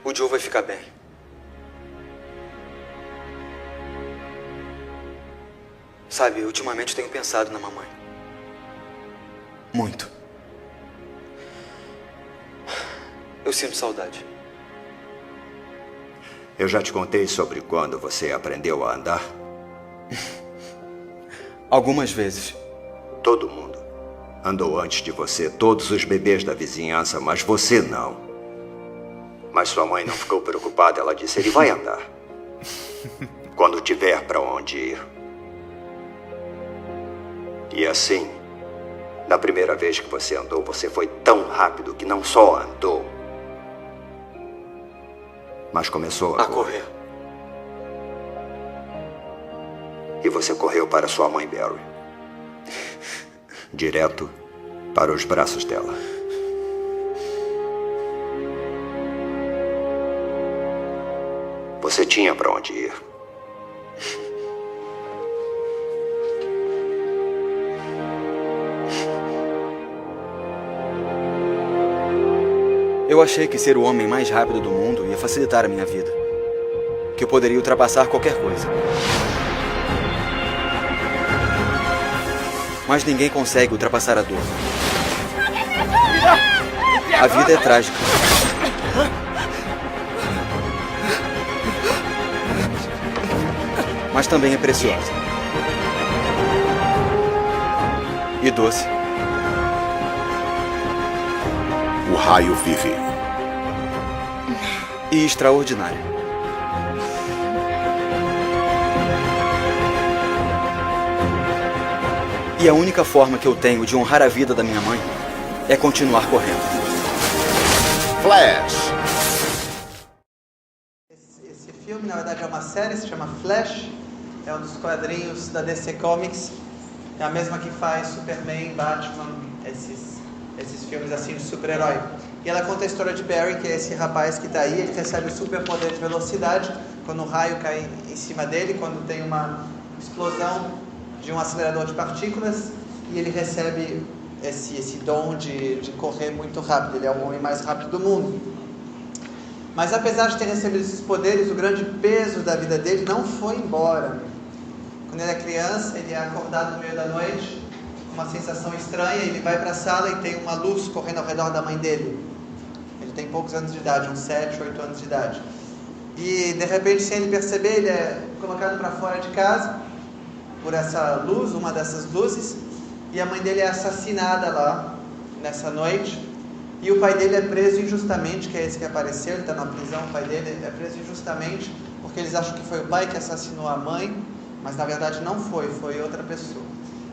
O Joe vai ficar bem. Sabe, ultimamente tenho pensado na mamãe. Muito. Eu sinto saudade. Eu já te contei sobre quando você aprendeu a andar? Algumas vezes. Todo mundo andou antes de você, todos os bebês da vizinhança, mas você não. Mas sua mãe não ficou preocupada, ela disse, ele vai andar. Quando tiver para onde ir. E assim, na primeira vez que você andou, você foi tão rápido que não só andou, mas começou a correr. E você correu para sua mãe, Barry. Direto para os braços dela. Você tinha para onde ir. Eu achei que ser o homem mais rápido do mundo ia facilitar a minha vida. Que eu poderia ultrapassar qualquer coisa. Mas ninguém consegue ultrapassar a dor. A vida é trágica. Mas também é preciosa. E doce. O raio vive. E extraordinário. E a única forma que eu tenho de honrar a vida da minha mãe é continuar correndo. Flash. Esse filme, na verdade, é uma série, se chama Flash. É um dos quadrinhos da DC Comics. É a mesma que faz Superman, Batman, esses filmes assim de super-herói. E ela conta a história de Barry, que é esse rapaz que está aí. Ele recebe o superpoder de velocidade quando o raio cai em cima dele, quando tem uma explosão de um acelerador de partículas, e ele recebe esse dom de correr muito rápido. Ele é o homem mais rápido do mundo. Mas apesar de ter recebido esses poderes, o grande peso da vida dele não foi embora. Quando ele é criança, ele é acordado no meio da noite, uma sensação estranha, ele vai para a sala e tem uma luz correndo ao redor da mãe dele. Ele tem poucos anos de idade, uns 7, 8 anos de idade. E de repente, sem ele perceber, ele é colocado para fora de casa por essa luz, uma dessas luzes, e a mãe dele é assassinada lá nessa noite. E o pai dele é preso injustamente, que é esse que apareceu, ele está na prisão, o pai dele é preso injustamente, porque eles acham que foi o pai que assassinou a mãe, mas na verdade não foi, foi outra pessoa.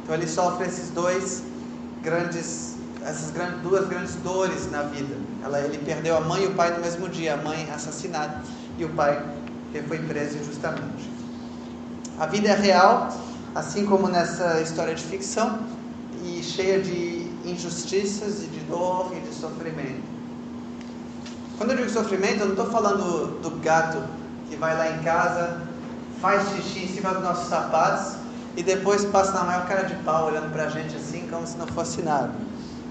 Então ele sofre essas duas grandes dores na vida. Ele perdeu a mãe e o pai no mesmo dia, a mãe assassinada e o pai que foi preso injustamente. A vida é real, assim como nessa história de ficção, e cheia de injustiças e de dor e de sofrimento. Quando eu digo sofrimento, eu não estou falando do gato que vai lá em casa, faz xixi em cima dos nossos sapatos e depois passa na maior cara de pau olhando pra gente assim como se não fosse nada.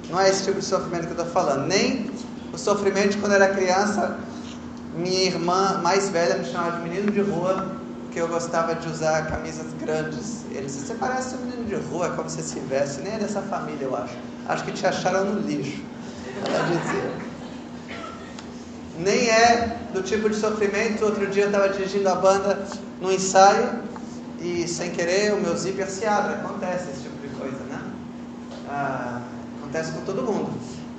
Não é esse tipo de sofrimento que eu estou falando. Nem o sofrimento de quando eu era criança, minha irmã mais velha me chamava de menino de rua, porque eu gostava de usar camisas grandes. Ele disse, você parece um menino de rua, é como se você se veste. Nem é dessa família, eu acho. Acho que te acharam no lixo. Ela dizia. Nem é do tipo de sofrimento. Outro dia eu estava dirigindo a banda no ensaio e sem querer o meu zíper se abre. Acontece esse tipo de coisa, né? Acontece com todo mundo.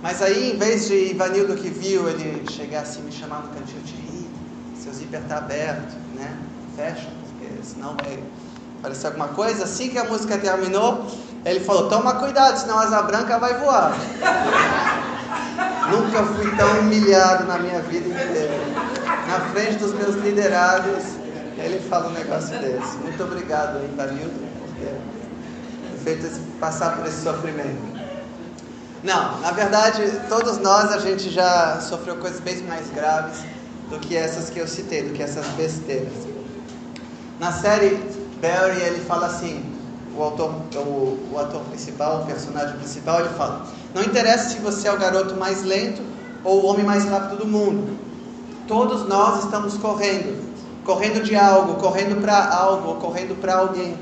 Mas aí, em vez de Ivanildo que viu ele chegar assim, me chamar no cantinho, seu zíper está aberto, né? Fecha, porque senão vai aparecer alguma coisa. Assim que a música terminou, ele falou, toma cuidado, senão a asa branca vai voar. Nunca fui tão humilhado na minha vida inteira. Na frente dos meus liderados, ele fala um negócio desse. Muito obrigado, Ivanildo, por ter feito passar por esse sofrimento. Não, na verdade, todos nós, a gente já sofreu coisas bem mais graves do que essas que eu citei, do que essas besteiras. Na série, Barry, ele fala assim, o ator principal, o personagem principal, ele fala, não interessa se você é o garoto mais lento ou o homem mais rápido do mundo. Todos nós estamos correndo de algo, correndo para algo, correndo para alguém.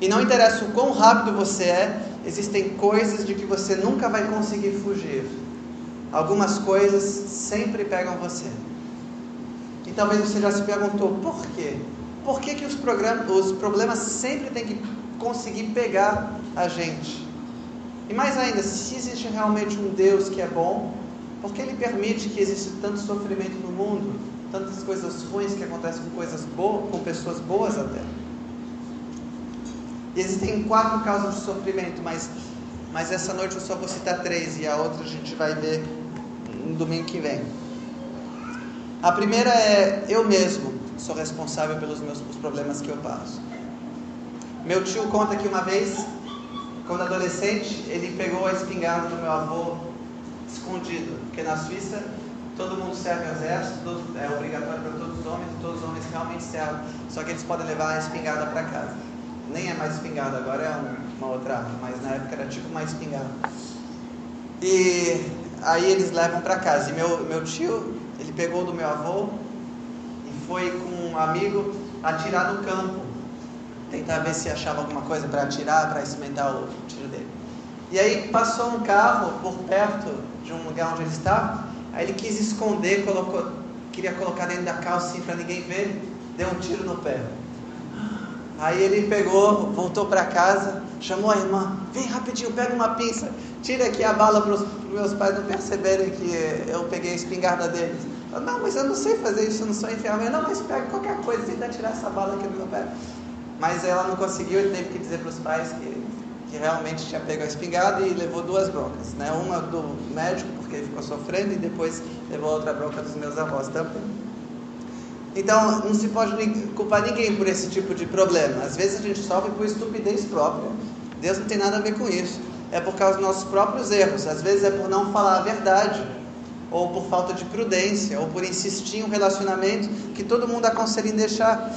E não interessa o quão rápido você é, existem coisas de que você nunca vai conseguir fugir. Algumas coisas sempre pegam você. E talvez você já se perguntou, por quê? Por que os problemas sempre têm que conseguir pegar a gente? E mais ainda, se existe realmente um Deus que é bom, por que Ele permite que exista tanto sofrimento no mundo? Tantas coisas ruins que acontecem com coisas boas, com pessoas boas até. E existem 4 causas de sofrimento, mas essa noite eu só vou citar 3 e a outra a gente vai ver no domingo que vem. A primeira é eu mesmo sou responsável pelos os problemas que eu passo. Meu tio conta que uma vez, quando adolescente, ele pegou a espingarda do meu avô escondido, porque na Suíça todo mundo serve ao exército, é obrigatório para todos os homens, e todos os homens realmente servem, só que eles podem levar a espingarda para casa. Nem é mais espingarda, agora é uma outra arma, mas na época era tipo uma espingarda. E aí eles levam para casa, e meu tio, ele pegou do meu avô e foi com um amigo atirar no campo, tentar ver se achava alguma coisa para atirar, para cimentar o tiro dele. E aí passou um carro por perto de um lugar onde ele estava, aí ele quis esconder, queria colocar dentro da calça assim para ninguém ver, deu um tiro no pé. Aí ele pegou, voltou para casa, chamou a irmã, vem rapidinho, pega uma pinça, tira aqui a bala para os meus pais não perceberem que eu peguei a espingarda deles. Falei, não, mas eu não sei fazer isso, eu não sou enfermeiro. Não, mas pega qualquer coisa, tenta tirar essa bala aqui do meu pé. Mas ela não conseguiu, ele teve que dizer para os pais que realmente tinha pego a espingarda e levou 2 broncas, né? Uma do médico, porque ele ficou sofrendo, e depois levou outra bronca dos meus avós também. Então, não se pode culpar ninguém por esse tipo de problema. Às vezes a gente sofre por estupidez própria. Deus não tem nada a ver com isso. É por causa dos nossos próprios erros. Às vezes é por não falar a verdade, ou por falta de prudência, ou por insistir em um relacionamento que todo mundo aconselha em deixar,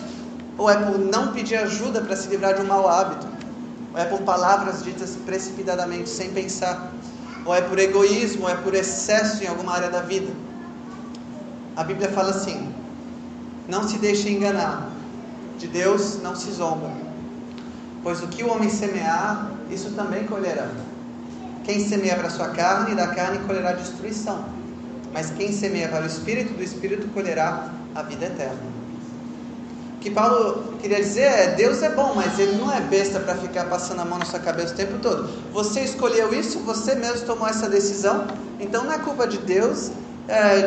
ou é por não pedir ajuda para se livrar de um mau hábito, ou é por palavras ditas precipitadamente, sem pensar, ou é por egoísmo, ou é por excesso em alguma área da vida. A Bíblia fala assim: não se deixe enganar, de Deus não se zomba, pois o que o homem semear, isso também colherá. Quem semeia para a sua carne, da carne colherá destruição, mas quem semeia para o Espírito, do Espírito colherá a vida eterna. O que Paulo queria dizer é, Deus é bom, mas Ele não é besta para ficar passando a mão na sua cabeça o tempo todo. Você escolheu isso, você mesmo tomou essa decisão, então não é culpa de Deus,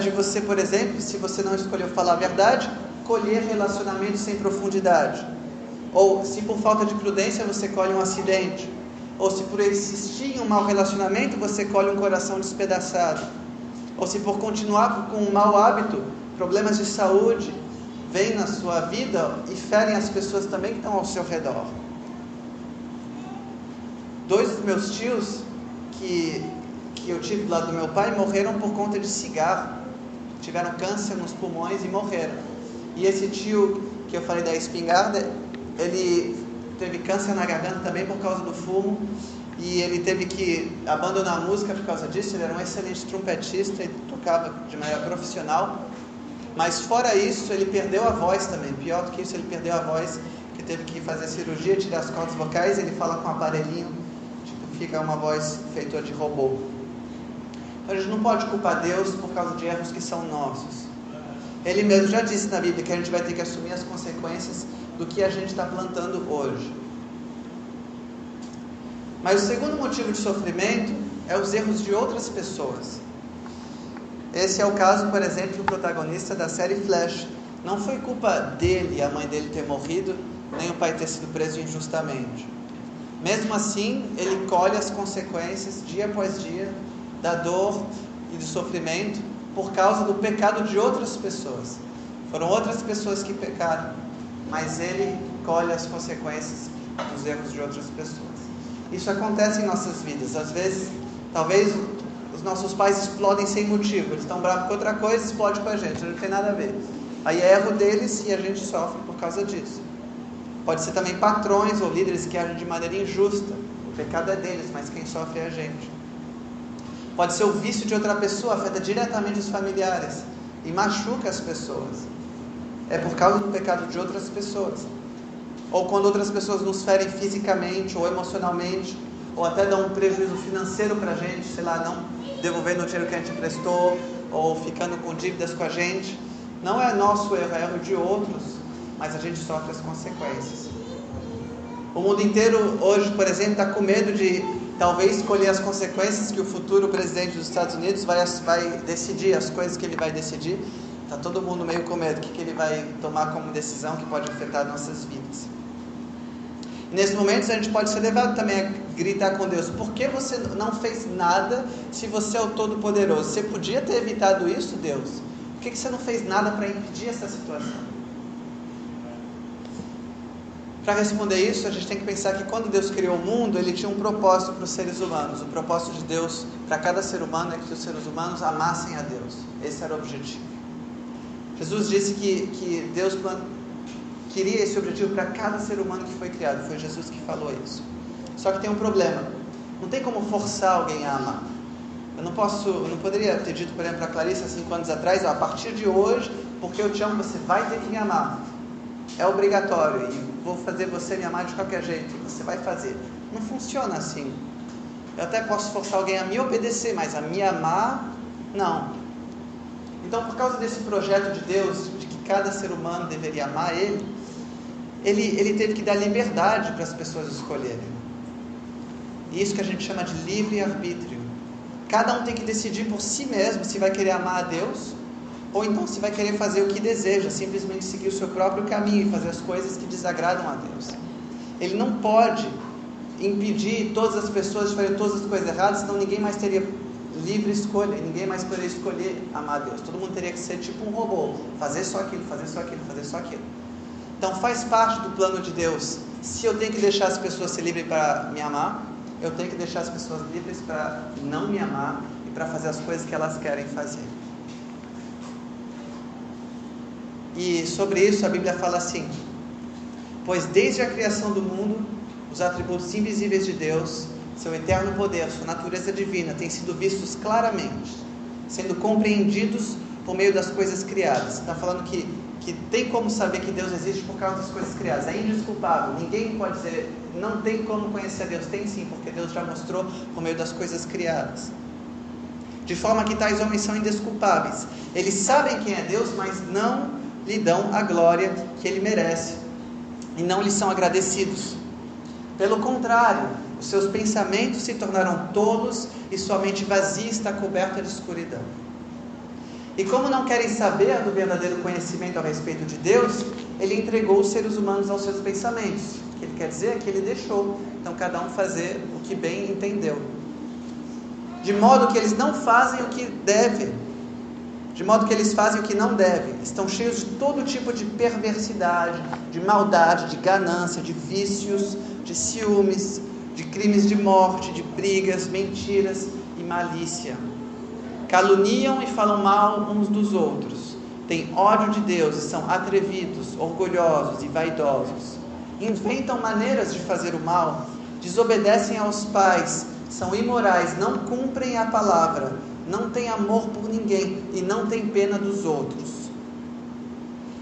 de você, por exemplo, se você não escolheu falar a verdade, colher relacionamentos sem profundidade, ou se por falta de prudência você colhe um acidente, ou se por insistir em um mau relacionamento você colhe um coração despedaçado, ou se por continuar com um mau hábito, problemas de saúde vêm na sua vida e ferem as pessoas também que estão ao seu redor. 2 dos meus tios que eu tive do lado do meu pai morreram por conta de cigarro, tiveram câncer nos pulmões e morreram. E esse tio que eu falei da espingarda, ele teve câncer na garganta também por causa do fumo, e ele teve que abandonar a música por causa disso. Ele era um excelente trompetista e tocava de maneira profissional, mas fora isso ele perdeu a voz também. Pior do que isso, ele perdeu a voz, que teve que fazer cirurgia, tirar as cordas vocais. Ele fala com um aparelhinho, tipo, fica uma voz feita de robô. Então a gente não pode culpar Deus por causa de erros que são nossos. Ele mesmo já disse na Bíblia que a gente vai ter que assumir as consequências do que a gente está plantando hoje. Mas o segundo motivo de sofrimento é os erros de outras pessoas. Esse é o caso, por exemplo, do protagonista da série Flash. Não foi culpa dele, a mãe dele ter morrido, nem o pai ter sido preso injustamente. Mesmo assim, ele colhe as consequências dia após dia da dor e do sofrimento por causa do pecado de outras pessoas. Foram outras pessoas que pecaram, mas ele colhe as consequências dos erros de outras pessoas. Isso acontece em nossas vidas. Às vezes, talvez os nossos pais explodem sem motivo, eles estão bravos com outra coisa, explode com a gente, não tem nada a ver. Aí é erro deles e a gente sofre por causa disso. Pode ser também patrões ou líderes que agem de maneira injusta. O pecado é deles, mas quem sofre é a gente. Pode ser o vício de outra pessoa, afeta diretamente os familiares. e machuca as pessoas, é por causa do pecado de outras pessoas. Ou quando outras pessoas nos ferem fisicamente ou emocionalmente, ou até dão um prejuízo financeiro para a gente, sei lá, não devolvendo o dinheiro que a gente emprestou, ou ficando com dívidas com a gente. Não é nosso erro, é erro de outros, mas a gente sofre as consequências. O mundo inteiro hoje, por exemplo, está com medo de talvez colher as consequências que o futuro presidente dos Estados Unidos vai decidir, as coisas que ele vai decidir. Está todo mundo meio com medo, o que ele vai tomar como decisão que pode afetar nossas vidas. E nesse momento a gente pode ser levado também a gritar com Deus: por que você não fez nada se você é o Todo-Poderoso? Você podia ter evitado isso, Deus? Por que você não fez nada para impedir essa situação? Para responder isso, a gente tem que pensar que quando Deus criou o mundo, Ele tinha um propósito para os seres humanos. O propósito de Deus para cada ser humano é que os seres humanos amassem a Deus. Esse era o objetivo. Jesus disse que Deus queria esse objetivo para cada ser humano que foi criado. Foi Jesus que falou isso. Só que tem um problema. Não tem como forçar alguém a amar. Eu não poderia ter dito, por exemplo, para a Clarissa 5 anos atrás: a partir de hoje, porque eu te amo, você vai ter que me amar. É obrigatório e vou fazer você me amar de qualquer jeito. Você vai fazer. Não funciona assim. Eu até posso forçar alguém a me obedecer, mas a me amar, não. Então, por causa desse projeto de Deus, de que cada ser humano deveria amar Ele teve que dar liberdade para as pessoas escolherem. E isso que a gente chama de livre-arbítrio. Cada um tem que decidir por si mesmo se vai querer amar a Deus, ou então se vai querer fazer o que deseja, simplesmente seguir o seu próprio caminho e fazer as coisas que desagradam a Deus. Ele não pode impedir todas as pessoas de fazerem todas as coisas erradas, senão ninguém mais teria livre escolha, ninguém mais poderia escolher amar a Deus. Todo mundo teria que ser tipo um robô, fazer só aquilo, fazer só aquilo, fazer só aquilo. Então faz parte do plano de Deus. Se eu tenho que deixar as pessoas ser livres para me amar, eu tenho que deixar as pessoas livres para não me amar e para fazer as coisas que elas querem fazer. E sobre isso a Bíblia fala assim: pois desde a criação do mundo, os atributos invisíveis de Deus, seu eterno poder, sua natureza divina, têm sido vistos claramente, sendo compreendidos por meio das coisas criadas. Está falando que tem como saber que Deus existe por causa das coisas criadas. É indesculpável. Ninguém pode dizer, não tem como conhecer a Deus. Tem sim, porque Deus já mostrou por meio das coisas criadas. De forma que tais homens são indesculpáveis. Eles sabem quem é Deus, mas não lhe dão a glória que Ele merece. E não lhe são agradecidos. Pelo contrário, os seus pensamentos se tornaram tolos e sua mente vazia está coberta de escuridão. E como não querem saber do verdadeiro conhecimento a respeito de Deus, Ele entregou os seres humanos aos seus pensamentos. O que Ele quer dizer é que Ele deixou, então, cada um fazer o que bem entendeu. De modo que eles não fazem o que deve, de modo que eles fazem o que não deve. Estão cheios de todo tipo de perversidade, de maldade, de ganância, de vícios, de ciúmes, de crimes de morte, de brigas, mentiras e malícia. Caluniam e falam mal uns dos outros, têm ódio de Deus e são atrevidos, orgulhosos e vaidosos. Inventam maneiras de fazer o mal, desobedecem aos pais, são imorais, não cumprem a palavra, não têm amor por ninguém e não têm pena dos outros.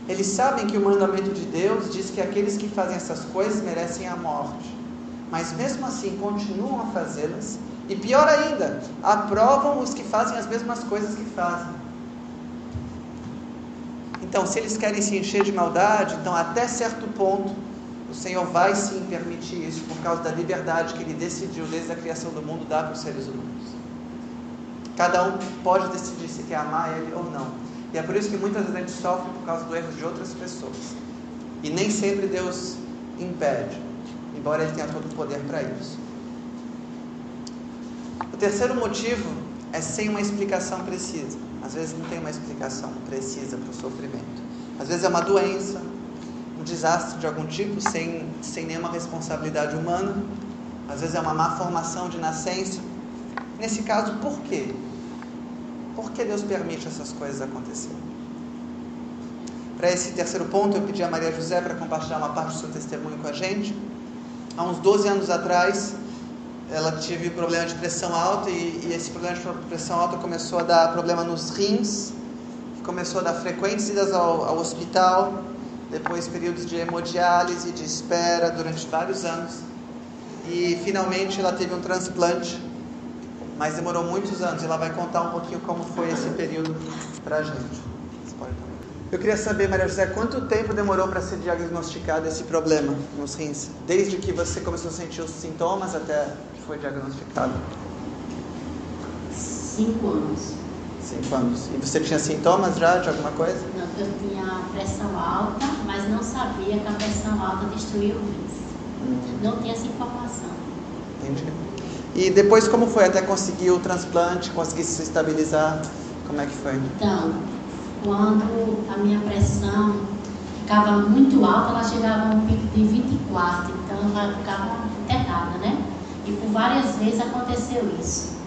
Eles sabem que o mandamento de Deus diz que aqueles que fazem essas coisas merecem a morte, mas mesmo assim continuam a fazê-las. E pior ainda, aprovam os que fazem as mesmas coisas que fazem. Então, se eles querem se encher de maldade, então até certo ponto, o Senhor vai sim permitir isso, por causa da liberdade que Ele decidiu desde a criação do mundo dar para os seres humanos. Cada um pode decidir se quer amar Ele ou não. E é por isso que muitas vezes a gente sofre por causa do erro de outras pessoas. E nem sempre Deus impede, embora Ele tenha todo o poder para isso. O terceiro motivo é sem uma explicação precisa. Às vezes não tem uma explicação precisa para o sofrimento. Às vezes é uma doença, um desastre de algum tipo, sem nenhuma responsabilidade humana. Às vezes é uma má formação de nascença. Nesse caso, por quê? Por que Deus permite essas coisas acontecerem? Para esse terceiro ponto, eu pedi a Maria José para compartilhar uma parte do seu testemunho com a gente. Há uns 12 anos atrás, ela teve problema de pressão alta e esse problema de pressão alta começou a dar problema nos rins, começou a dar frequentes idas ao hospital, depois períodos de hemodiálise, de espera durante vários anos, e finalmente ela teve um transplante, mas demorou muitos anos. Ela vai contar um pouquinho como foi esse período pra gente. Eu queria saber, Maria José, quanto tempo demorou para ser diagnosticado esse problema nos rins? Desde que você começou a sentir os sintomas até que foi diagnosticado? 5 anos. 5 anos. E você tinha sintomas já de alguma coisa? Não, eu tinha pressão alta, mas não sabia que a pressão alta destruía o rins. Não tinha essa informação. Entendi. E depois como foi até conseguir o transplante, conseguir se estabilizar? Como é que foi? Então, quando a minha pressão ficava muito alta, ela chegava a um pico de 24, então ela ficava internada, né? E por várias vezes aconteceu isso.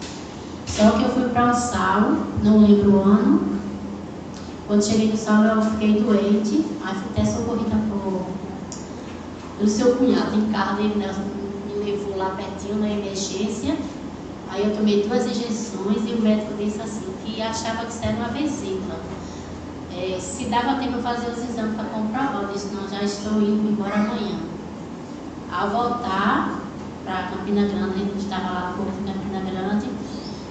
Só que eu fui para o Saulo, não lembro o ano. Quando cheguei no Saulo eu fiquei doente, aí fui até socorrida pelo seu cunhado em casa, ele me levou lá pertinho na emergência. Aí eu tomei 2 injeções e o médico disse assim, que achava que isso era uma vesícula. Se dava tempo de fazer os exames para comprovar, eu disse, não, já estou indo embora amanhã. Ao voltar para Campina Grande, a gente estava lá no Porto de Campina Grande,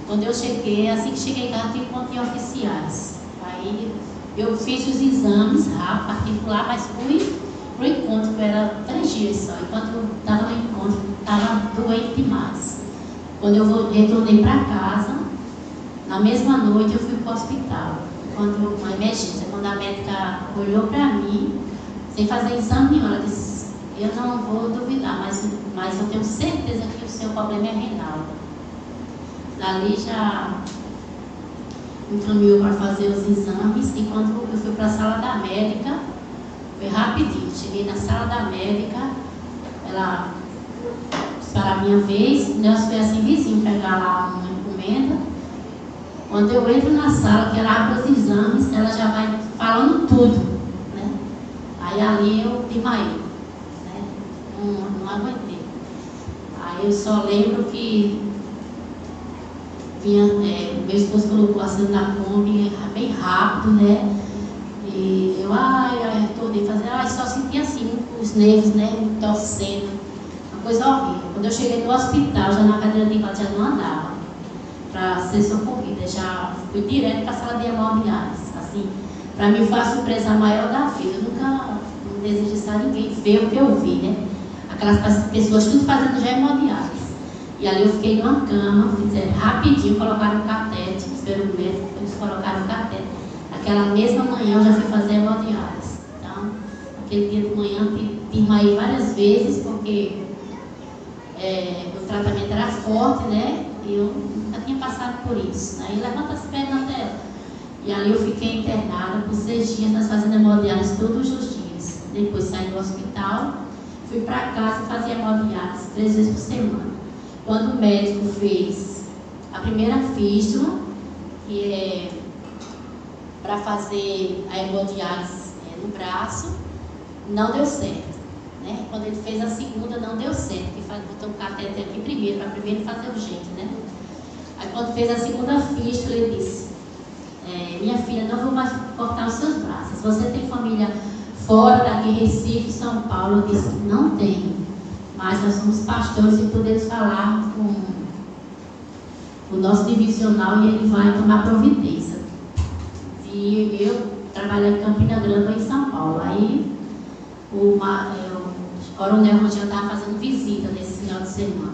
quando eu cheguei, assim que cheguei em casa, tive pontos oficiais. Aí eu fiz os exames rápido, particular, mas fui para o encontro, que era 3 dias só. Enquanto eu estava no encontro, estava doente demais. Quando eu retornei para casa, na mesma noite eu fui para o hospital. Uma emergência, quando a médica olhou para mim, sem fazer exame nenhum, ela disse, eu não vou duvidar, mas eu tenho certeza que o seu problema é renal. Dali já encaminhou para fazer os exames, e quando eu fui para a sala da médica, foi rapidinho. Cheguei na sala da médica, ela disse para a minha vez, nós foi assim vizinho pegar lá uma encomenda. Quando eu entro na sala, que ela abre os exames, ela já vai falando tudo, né? Aí ali eu desmaiei, né? Não aguentei. Aí eu só lembro que meu esposo colocou assim na Kombi bem rápido, né? E eu, retornei fazer, só senti assim, os nervos, né? Torcendo, uma coisa horrível. Quando eu cheguei no hospital, já na cadeira de rodas, já não andava para ser socorrida, já fui direto para a sala de hemodiálise. Assim, para mim foi a surpresa maior da vida. Eu nunca não desejo a ninguém ver o que eu vi, né? Aquelas pessoas tudo fazendo já hemodiálise. E ali eu fiquei numa cama, fizeram rapidinho, colocaram um catete, esperou o médico, eles colocaram o catete. Aquela mesma manhã eu já fui fazer hemodiálise. Então, aquele dia de manhã desmaiei várias vezes, porque o tratamento era forte, né? E eu nunca tinha passado por isso. Aí levanta as pernas até. E ali eu fiquei internada por 6 dias, nós fazendo hemodiálise todos os dias. Depois saí do hospital, fui para casa e fazia hemodiálise 3 vezes por semana. Quando o médico fez a primeira fístula, que é para fazer a hemodiálise no braço, não deu certo, né? Quando ele fez a segunda, não deu certo, porque botou um catéter aqui primeiro, para primeiro fazer o jeito, né? Aí quando fez a segunda fístula, ele disse, minha filha, não vou mais cortar os seus braços. Você tem família fora daqui, Recife, São Paulo? Eu disse, não tenho. Mas nós somos pastores e podemos falar com o nosso divisional e ele vai tomar providência. E eu trabalho em Campina Grande, em São Paulo. Aí o coronel Rogério estava fazendo visita nesse final de semana.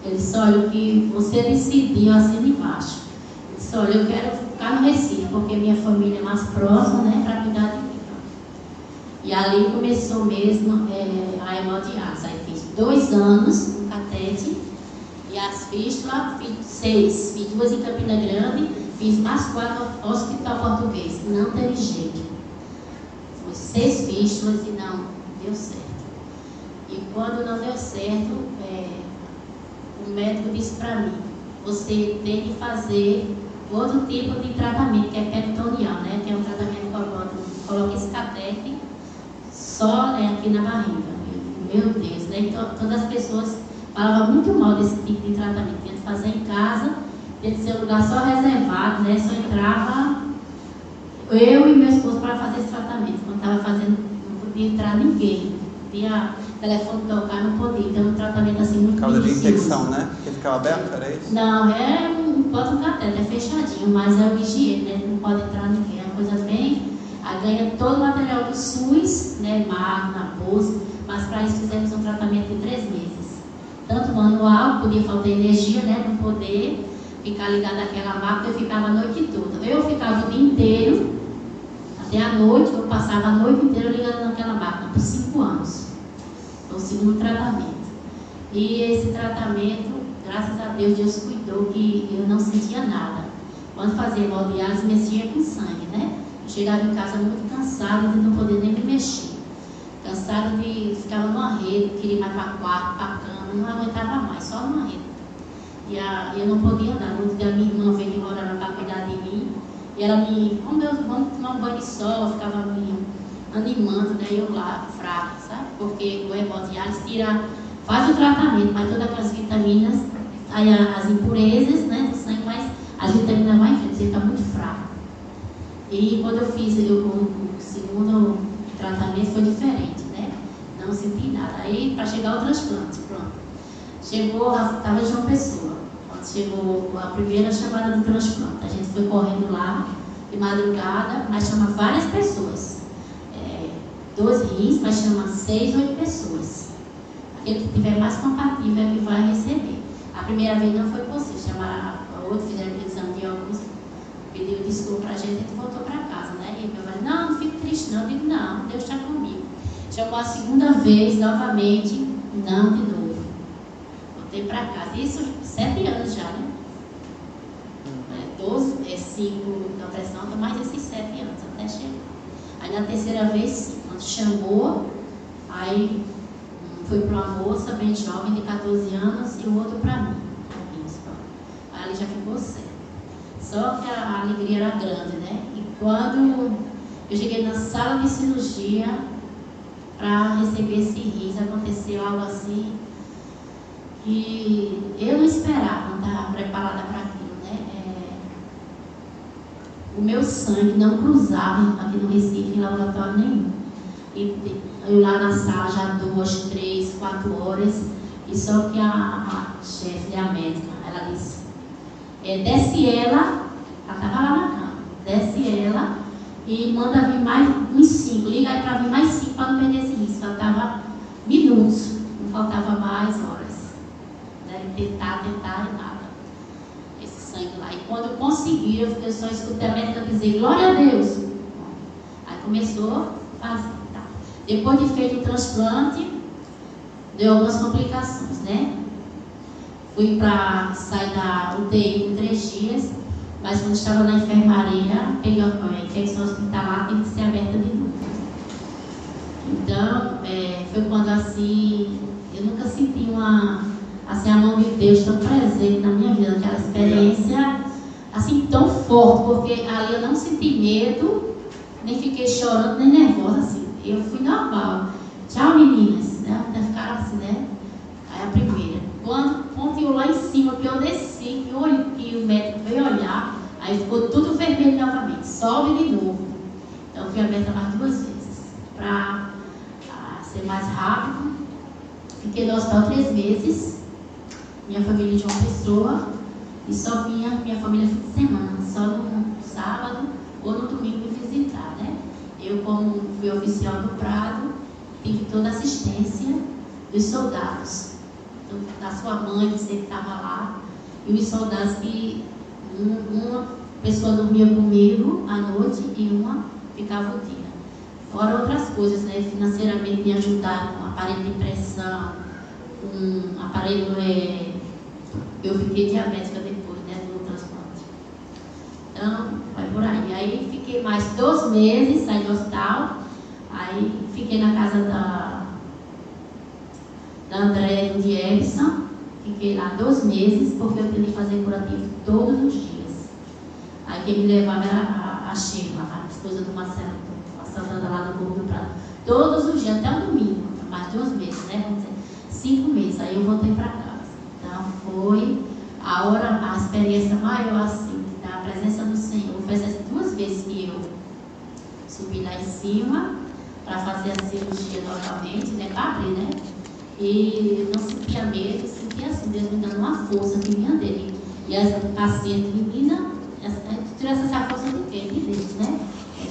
Ele disse, olha, o que você decidiu assim embaixo. Ele disse, olha, eu quero ficar no Recife, porque minha família é mais próxima, né, para cuidar de mim. E ali começou mesmo a hemodiálise. Aí fiz 2 anos no catete e as fístulas, fiz 6. Fiz 2 em Campina Grande, fiz mais 4 no Hospital Português. Não teve jeito. Foi 6 fístulas e não deu certo. E quando não deu certo, o médico disse para mim, você tem que fazer outro tipo de tratamento, que é peritoneal, né? Que é um tratamento que coloca esse catete só aqui na barriga. Meu Deus, né? Então, todas as pessoas falavam muito mal desse tipo de tratamento. Tinha que fazer em casa, tinha que ser um lugar só reservado, né? Só entrava eu e meu esposo para fazer esse tratamento. Quando estava fazendo, não podia entrar ninguém. Podia telefone tocar, não podia. Então, um tratamento assim muito Por causa de minucioso. infecção, né? Porque ficava aberto, era isso? Não, bota um cateter, é fechadinho, mas é o higiene, né? Não pode entrar ninguém. É uma coisa bem. Aí ganha todo o material do SUS, né? Máquina, bolsa, mas para isso fizemos um tratamento de 3 meses. Tanto manual, podia faltar energia, né? Não poder ficar ligado àquela máquina, eu ficava a noite toda. Eu ficava o dia inteiro, até a noite, eu passava a noite inteira ligado naquela máquina, por 5 anos. Foi o segundo tratamento. E esse tratamento, graças a Deus, Deus cuidou que eu não sentia nada. Quando fazia hemodiálise, mexia com sangue, né? Eu chegava em casa muito cansada de não poder nem me mexer. Cansada de ficar numa rede, queria ir mais para o quarto, para a cama, não aguentava mais, só numa rede. E eu não podia andar. No outro dia, minha irmã veio embora para cuidar de mim. E ela vamos tomar um banho de sol, ficava me animando, né? Eu lá, fraca, sabe? Porque o hemodiálise faz o tratamento, mas todas aquelas vitaminas, aí as impurezas, né, do sangue, mas as vitaminas vai em frente, você está muito fraco. E quando eu fiz o segundo tratamento foi diferente, né? Não senti nada. Aí, para chegar ao transplante, pronto. Chegou, estava em João Pessoa. Quando chegou a primeira chamada do transplante, a gente foi correndo lá, de madrugada, mas chama várias pessoas. 2 rins, mas chama 6, 8 pessoas. Aquele que tiver mais compatível é que vai receber. A primeira vez não foi possível, chamaram a outra, fizeram o exame de óculos, pediu desculpa pra gente e voltou para casa, né? E eu falei, não fique triste não. Eu digo, não, Deus está comigo. Chamou a segunda vez, novamente, não de novo. Voltei para casa. Isso 7 anos já, né? 5 da pressão, mais esses 7 anos até chegar. Aí na terceira vez, quando chamou, aí foi para uma moça bem jovem de 14 anos e o outro para mim. Aí ele já ficou certo. Só que a alegria era grande, né? E quando eu cheguei na sala de cirurgia para receber esse rins, aconteceu algo assim que eu não esperava, não estava preparada para aquilo, né? O meu sangue não cruzava aqui no Recife, em laboratório nenhum. E eu lá na sala já 2, 3, 4 horas, e só que a chefe, a médica, ela disse, desce ela estava lá na cama, desce ela e manda vir mais uns 5, liga aí para vir mais 5 para não perder esse risco. Faltava minutos, não faltava mais horas. Né? Tentar e nada. Esse sangue lá. E quando conseguiu, eu só escutei a médica dizer, glória a Deus. Aí começou a fazer. Tá. Depois de feito o transplante, deu algumas complicações, né? Fui para sair da UTI em 3 dias, mas quando estava na enfermaria, peguei a infecção hospitalar, tem que ser aberta de novo. Então, foi quando assim, eu nunca senti a mão de Deus tão presente na minha vida, aquela experiência assim tão forte, porque ali eu não senti medo, nem fiquei chorando, nem nervosa, assim. Eu fui normal. Tchau, meninas, né? Ficaram assim, né? Aí a primeira. Quando ponteou lá em cima, que eu desci, que o médico veio olhar, aí ficou tudo vermelho novamente. Sobe de novo. Então fui aberta mais 2 vezes. Para ser mais rápido. Fiquei no hospital 3 meses. Minha família de João Pessoa. E só vinha minha família fim de semana. Só no sábado ou no domingo me visitar, né? Eu, como fui oficial do Prado, tive toda a assistência dos soldados. Da sua mãe, que sempre estava lá, e os soldados que uma pessoa dormia comigo à noite e uma ficava o dia. Fora outras coisas, né? Financeiramente me ajudaram com aparelho de pressão, com aparelho. Eu fiquei diabética depois, né? Do transplante. Então, vai por aí. Aí fiquei mais 2 meses, saí do hospital, aí fiquei na casa da André e do Edson, fiquei lá 2 meses, porque eu tinha que fazer curativo todos os dias. Aí quem me levava era a Sheila, a esposa do Marcelo, a Santana lá do Corpo do Prado. Todos os dias, até o domingo, mais 2 meses, né? Vamos dizer, 5 meses, aí eu voltei para casa. Então foi a experiência maior, assim, da presença do Senhor. Foi essas 2 vezes que eu Subi lá em cima para fazer a cirurgia novamente, né? Para abrir, né? E não sentia medo, sentia assim, Deus me dando uma força que vinha dele. E essa paciente menina, a gente tirou essa força de quê? De Deus, né?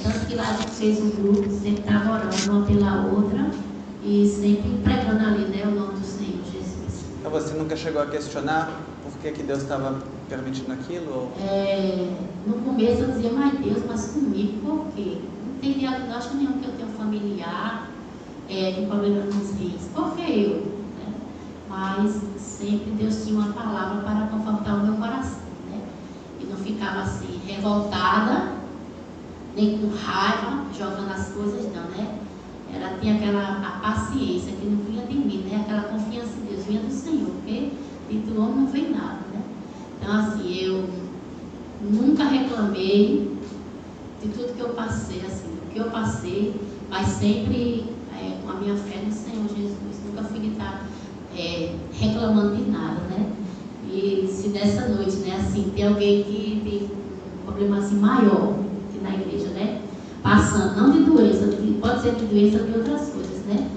Tanto que lá a gente fez um grupo, sempre estava orando uma pela outra e sempre pregando ali, né? O nome do Senhor Jesus. Então você nunca chegou a questionar por que Deus estava permitindo aquilo? Ou... No começo eu dizia, mas comigo por quê? Não tem diagnóstico nenhum que eu tenho familiar com problema nos rins. Por que eu? Né? Mas sempre Deus tinha uma palavra para confortar o meu coração, né? E não ficava assim, revoltada, nem com raiva, jogando as coisas, não, né? Tinha a paciência que não vinha de mim, né? Aquela confiança em Deus, vinha do Senhor, porque do homem não vem nada, né? Então, assim, eu nunca reclamei de tudo que eu passei, assim, do que eu passei, mas sempre com a minha fé no Senhor Jesus. Nunca fui de estar reclamando de nada, né? E se nessa noite, né, assim, tem alguém que tem um problema assim maior aqui na igreja, né? Passando, não de doença, pode ser de doença ou de outras coisas, né?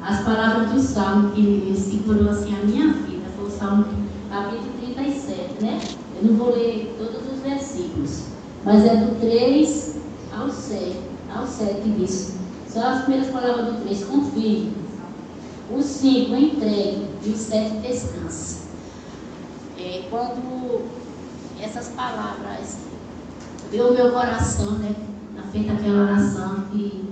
As palavras do Salmo que segurou assim a minha vida, foi o Salmo capítulo 37, né? Eu não vou ler todos os versículos, mas é do 3 ao 7 que diz. Só as primeiras palavras do 3, confie. O 5, entregue. E o 7, descanse. Quando essas palavras veio ao meu coração, né? Na frente daquela oração, que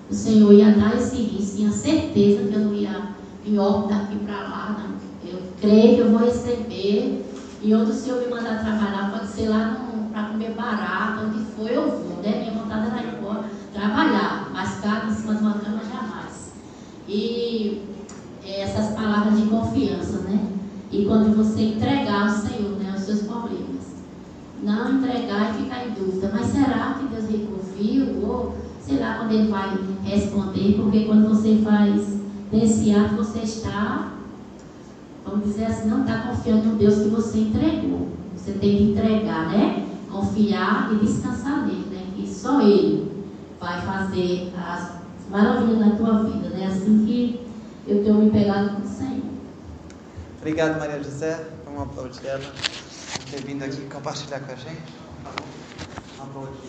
o Senhor ia dar esse risco, tinha certeza que eu não ia em óbito daqui para lá, não. Eu creio que eu vou receber. E onde o Senhor me mandar trabalhar, pode ser lá para comer barato, onde for eu vou, né? Minha vontade era ir embora, trabalhar, mas ficar em cima de uma cama jamais. E essas palavras de confiança, né? E quando você entregar ao Senhor, né, os seus problemas, não entregar e ficar em dúvida, mas será que Deus me confia? Ou sei lá quando Ele vai responder? Porque quando você faz desse ato, você está, vamos dizer assim, não está confiando no Deus que você entregou. Você tem que entregar, né? Confiar e descansar nele, né? Que só Ele vai fazer as maravilhas na tua vida, né? Assim que eu tenho me pegado com o Senhor. Obrigado, Maria José. Vamos aplaudir ela por ter vindo aqui compartilhar com a gente. Vamos aplaudir.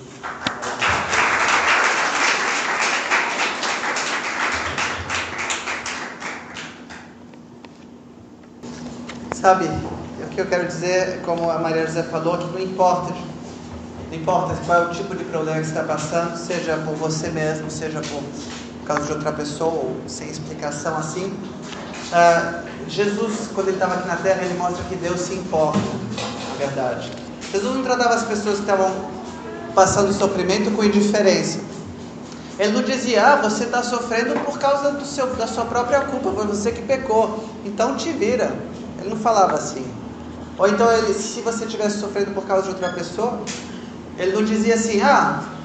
Sabe, o que eu quero dizer, como a Maria José falou, que não importa qual é o tipo de problema que você está passando, seja por você mesmo, seja por causa de outra pessoa, ou sem explicação assim. Jesus, quando ele estava aqui na terra, ele mostra que Deus se importa, na verdade. Jesus não tratava as pessoas que estavam passando sofrimento com indiferença. Ele não dizia, você está sofrendo por causa da sua própria culpa, foi você que pecou, então te vira. Ele não falava assim. Ou então, se você estivesse sofrendo por causa de outra pessoa, ele não dizia assim,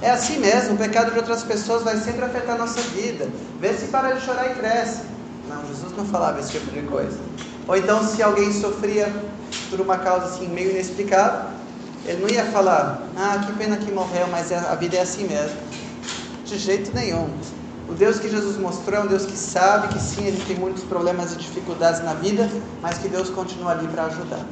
é assim mesmo, o pecado de outras pessoas vai sempre afetar a nossa vida, vê se para de chorar e cresce. Não, Jesus não falava esse tipo de coisa. Ou então, se alguém sofria por uma causa assim, meio inexplicável, ele não ia falar, que pena que morreu, mas a vida é assim mesmo. De jeito nenhum. O Deus que Jesus mostrou é um Deus que sabe que sim, ele tem muitos problemas e dificuldades na vida, mas que Deus continua ali para ajudar.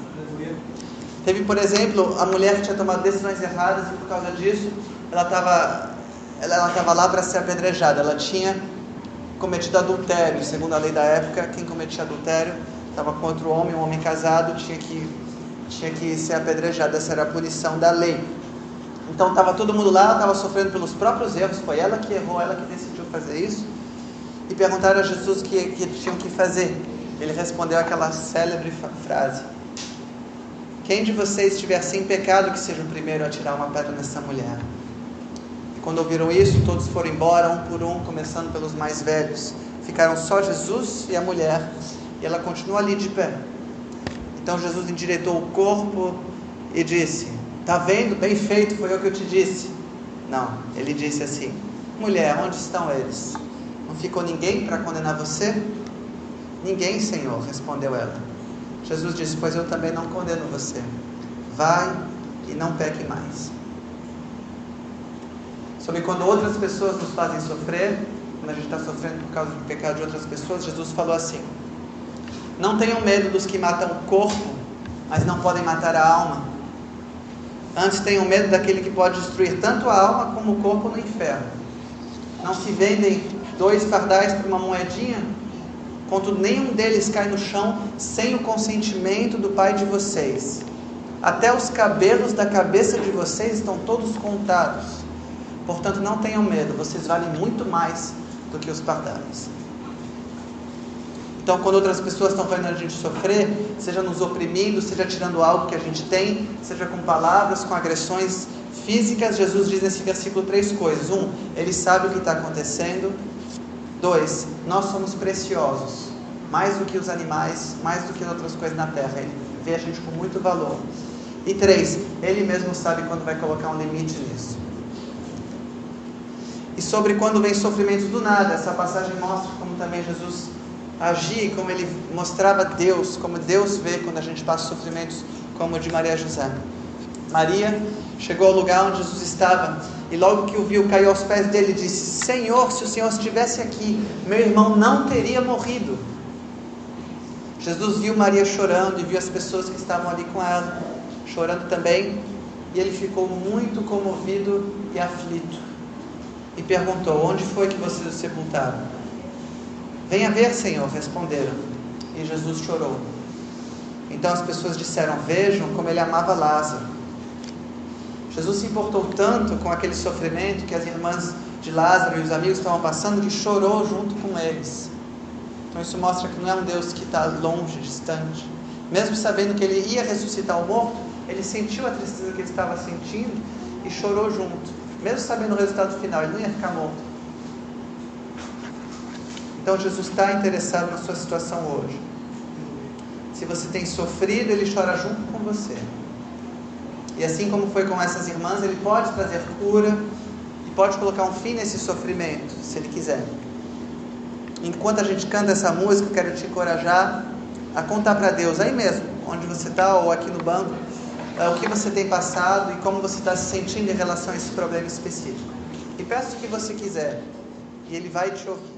Teve, por exemplo, a mulher que tinha tomado decisões erradas e por causa disso, ela estava lá para ser apedrejada. Ela tinha cometido adultério. Segundo a lei da época, quem cometia adultério estava com outro homem, um homem casado, tinha que ser apedrejado. Essa era a punição da lei. Então estava todo mundo lá, ela estava sofrendo pelos próprios erros, foi ela que errou, ela que decidiu fazer isso. E perguntaram a Jesus o que eles tinham que fazer. Ele respondeu aquela célebre frase: quem de vocês estiver sem pecado, que seja o primeiro a tirar uma pedra nessa mulher. E quando ouviram isso, todos foram embora, um por um, começando pelos mais velhos. Ficaram só Jesus e a mulher, e ela continua ali de pé. Então Jesus endireitou o corpo e disse: está vendo? Bem feito, foi eu que eu te disse. Não, ele disse assim: mulher, onde estão eles? Não ficou ninguém para condenar você? Ninguém, Senhor, respondeu ela. Jesus disse: pois eu também não condeno você. Vai e não peque mais. sobre quando outras pessoas nos fazem sofrer, quando a gente está sofrendo por causa do pecado de outras pessoas, Jesus falou assim: não tenham medo dos que matam o corpo, mas não podem matar a alma. Antes tenham medo daquele que pode destruir tanto a alma como o corpo no inferno. Não se vendem 2 pardais por uma moedinha? Contudo, nenhum deles cai no chão sem o consentimento do Pai de vocês. Até os cabelos da cabeça de vocês estão todos contados. Portanto, não tenham medo, vocês valem muito mais do que os pardais. Então, quando outras pessoas estão fazendo a gente sofrer, seja nos oprimindo, seja tirando algo que a gente tem, seja com palavras, com agressões físicas, Jesus diz nesse versículo 3 coisas. 1, Ele sabe o que está acontecendo. 2, nós somos preciosos, mais do que os animais, mais do que outras coisas na terra. Ele vê a gente com muito valor. E 3, Ele mesmo sabe quando vai colocar um limite nisso. E sobre quando vem sofrimentos do nada, essa passagem mostra como também Jesus agia, como Ele mostrava Deus, como Deus vê quando a gente passa sofrimentos como o de Maria e José. Maria chegou ao lugar onde Jesus estava e logo que o viu, caiu aos pés dele e disse: Senhor, se o Senhor estivesse aqui, meu irmão não teria morrido. Jesus viu Maria chorando e viu as pessoas que estavam ali com ela chorando também, e ele ficou muito comovido e aflito e perguntou: onde foi que vocês o sepultaram? Venha ver, Senhor, responderam. E Jesus chorou. Então as pessoas disseram: vejam como ele amava Lázaro. Jesus se importou tanto com aquele sofrimento que as irmãs de Lázaro e os amigos estavam passando, que chorou junto com eles. Então isso mostra que não é um Deus que está longe, distante. Mesmo sabendo que ele ia ressuscitar o morto, ele sentiu a tristeza que ele estava sentindo e chorou junto. Mesmo sabendo o resultado final, ele não ia ficar morto. Então Jesus está interessado na sua situação hoje. Se você tem sofrido, ele chora junto com você. E assim como foi com essas irmãs, ele pode trazer cura e pode colocar um fim nesse sofrimento, se ele quiser. Enquanto a gente canta essa música, eu quero te encorajar a contar para Deus, aí mesmo, onde você está ou aqui no banco, o que você tem passado e como você está se sentindo em relação a esse problema específico. E peça o que você quiser, e ele vai te ouvir.